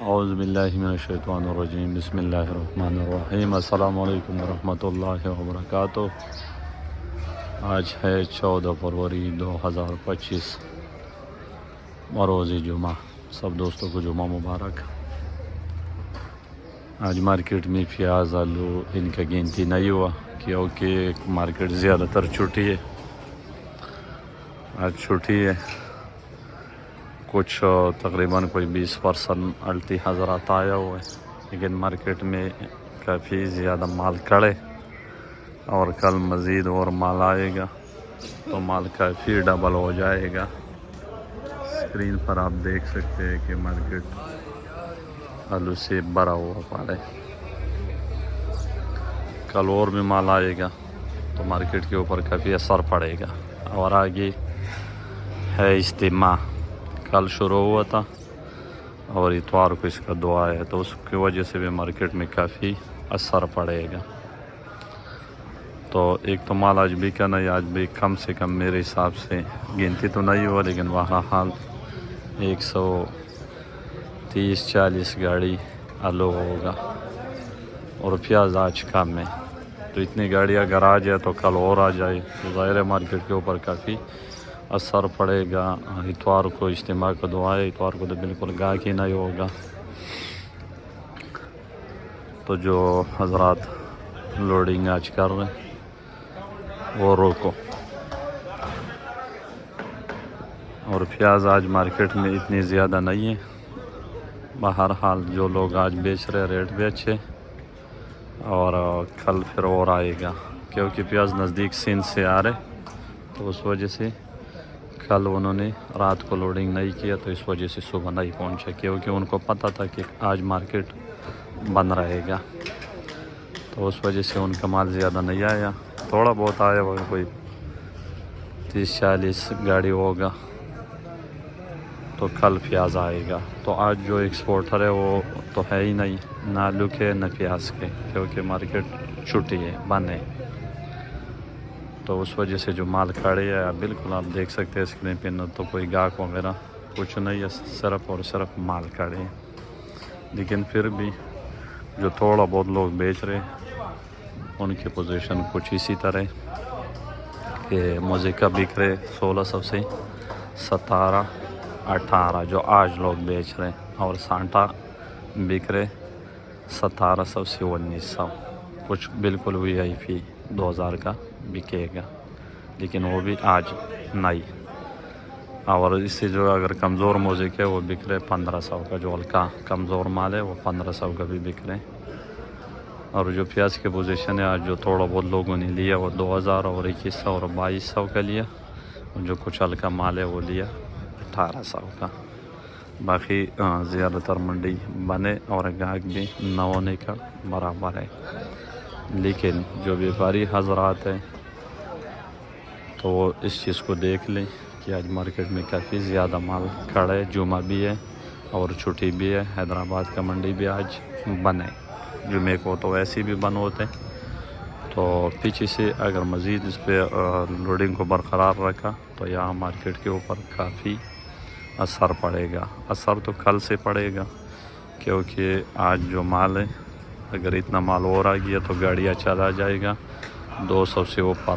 اعوذ باللہ من الشیطان الرجیم، بسم اللہ الرحمن الرحیم۔ السلام علیکم ورحمۃ اللہ وبرکاتہ۔ آج ہے 14 فروری 2025 بروز جمعہ۔ سب دوستوں کو جمعہ مبارک۔ آج مارکیٹ میں پیاز آلو ان کا گنتی نہیں ہوا کیونکہ مارکیٹ زیادہ تر چھٹی ہے۔ آج چھٹی ہے، کچھ تقریباً کوئی 20% الٹی حضرات آیا ہوا ہے، لیکن مارکیٹ میں کافی زیادہ مال کھڑے اور کل مزید اور مال آئے گا تو مال کافی ڈبل ہو جائے گا۔ اسکرین پر آپ دیکھ سکتے ہیں کہ مارکیٹ آلو سے بھرا ہوا پڑا ہے۔ کل اور بھی مال آئے گا تو مارکیٹ کے اوپر کافی اثر پڑے گا۔ اور آگے ہے اجتماع، کل شروع ہوا تھا اور اتوار کو اس کا دعا ہے، تو اس کی وجہ سے بھی مارکیٹ میں کافی اثر پڑے گا۔ تو ایک تو مال آج بھی کا نہیں، آج بھی کم سے کم میرے حساب سے گنتی تو نہیں ہوا، لیکن بہرحال 130-40 گاڑی آلو ہوگا اور پیاز آج کم ہے۔ تو اتنی گاڑی اگر آ جائے تو کل اور آ جائے تو ظاہر ہے مارکیٹ کے اوپر کافی اثر پڑے گا۔ اتوار کو اجتماع کا دعا ہے، اتوار کو تو بالکل گاہک ہی نہیں ہوگا۔ تو جو حضرات لوڈنگ آج کر رہے ہیں وہ روکو۔ اور پیاز آج مارکیٹ میں اتنی زیادہ نہیں ہے، بہرحال جو لوگ آج بیچ رہے ریٹ بھی اچھے، اور کل پھر اور آئے گا کیونکہ پیاز نزدیک سندھ سے آ رہے، تو اس وجہ سے کل انہوں نے رات کو لوڈنگ نہیں کیا، تو اس وجہ سے صبح نہیں پہنچا کیونکہ ان کو پتہ تھا کہ آج مارکیٹ بند رہے گا، تو اس وجہ سے ان کا مال زیادہ نہیں آیا۔ تھوڑا بہت آیا ہوگا، کوئی 30-40 گاڑی ہوگا، تو کل پیاز آئے گا۔ تو آج جو ایکسپورٹر ہے وہ تو ہے ہی نہیں، نہ آلو کے نہ پیاز کے، کیونکہ مارکیٹ چھٹی ہے، بند ہے۔ تو اس وجہ سے جو مال کھڑے ہے بالکل آپ دیکھ سکتے ہیں اسکرین پہ، نہ تو کوئی گاہک وغیرہ کچھ نہیں ہے، صرف اور صرف مال کھڑے ہیں۔ لیکن پھر بھی جو تھوڑا بہت لوگ بیچ رہے ان کی پوزیشن کچھ اسی طرح کہ موزے کا بک رہے 1600 سے 17-18 جو آج لوگ بیچ رہے ہیں، اور سانٹا بک رہے 1700 سے 1900۔ کچھ بالکل VIP 2000 کا بکے گا، لیکن وہ بھی آج نہیں۔ اور اس سے جو اگر کمزور موزے کے وہ بک رہے 1500 کا، جو ہلکا کمزور مال ہے وہ 1500 کا بھی بک رہے۔ اور جو پیاز کے پوزیشن ہے آج جو تھوڑا بہت لوگوں نے لیا وہ 2000 اور 2100 اور 2200 کا لیا، اور جو کچھ ہلکا مال ہے وہ لیا 1800 کا۔ باقی زیادہ تر منڈی بنے اور گاہک بھی نہ ہونے کا برابر ہے۔ لیکن جو بیپاری حضرات ہیں تو وہ اس چیز کو دیکھ لیں کہ آج مارکیٹ میں کافی زیادہ مال کھڑا ہے، جمعہ بھی ہے اور چھٹی بھی ہے۔ حیدرآباد کا منڈی بھی آج بند ہے، جمعے کو تو ویسے بھی بند ہوتے ہیں۔ تو پیچھے سے اگر مزید اس پہ لوڈنگ کو برقرار رکھا تو یہاں مارکیٹ کے اوپر کافی اثر پڑے گا۔ اثر تو کل سے پڑے گا کیونکہ آج جو مال ہے اگر اتنا مال اور آ گیا تو گاڑیاں چلا جائے گا 200 سے اوپر۔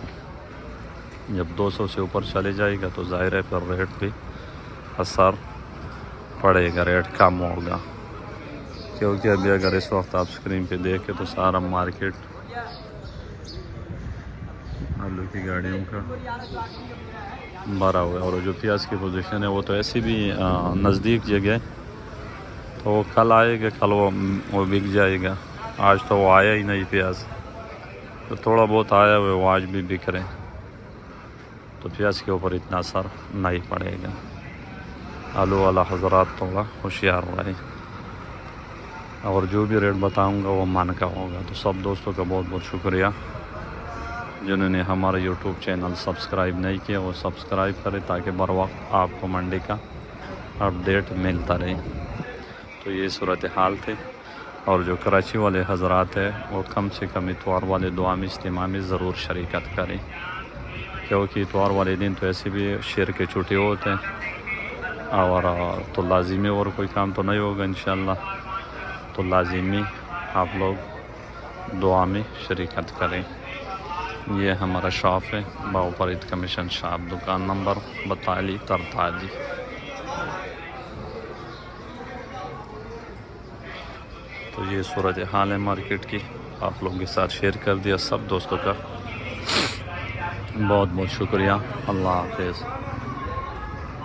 جب 200 سے اوپر چلے جائے گا تو ظاہر ہے پھر ریٹ پہ اثر پڑے گا، ریٹ کم ہوگا۔ کیونکہ ابھی اگر اس وقت آپ اسکرین پہ دیکھیں تو سارا مارکیٹ آلو کی گاڑیوں کا بھرا ہوا ہے۔ اور جو پیاز کی پوزیشن ہے وہ تو ایسی بھی نزدیک جگہ ہے، تو وہ کل آئے گا، کل وہ بک جائے گا۔ آج تو وہ آیا ہی نہیں پیاز، تو تھوڑا بہت آیا ہوا ہے وہ آج بھی بک رہے ہیں، تو پیاز کے اوپر اتنا اثر نہیں پڑے گا۔ آلو والا حضرات تھوڑا ہوشیار رہے، اور جو بھی ریٹ بتاؤں گا وہ من کا ہوگا۔ تو سب دوستوں کا بہت بہت شکریہ جنہوں نے ہمارا یوٹیوب چینل سبسکرائب نہیں کیا، وہ سبسکرائب کرے تاکہ بر وقت آپ کو منڈی کا اپڈیٹ ملتا رہے۔ تو یہ صورتحال تھی، اور جو کراچی والے حضرات ہیں وہ کم سے کم اتوار والے دعا میں اجتماع میں ضرور شرکت کریں، کیونکہ اتوار والے دن تو ایسے بھی شیر کے چھٹے ہوتے ہیں۔ اور تو لازمی اور کوئی کام تو نہیں ہوگا انشاءاللہ، تو لازمی آپ لوگ دعا میں شرکت کریں۔ یہ ہمارا شاپ ہے، باوپرید کمیشن شاپ، دکان نمبر 42 43۔ تو یہ صورتحال ہے مارکیٹ کی، آپ لوگوں کے ساتھ شیئر کر دیا سب دوستوں کا، بہت بہت شکریہ، اللہ حافظ۔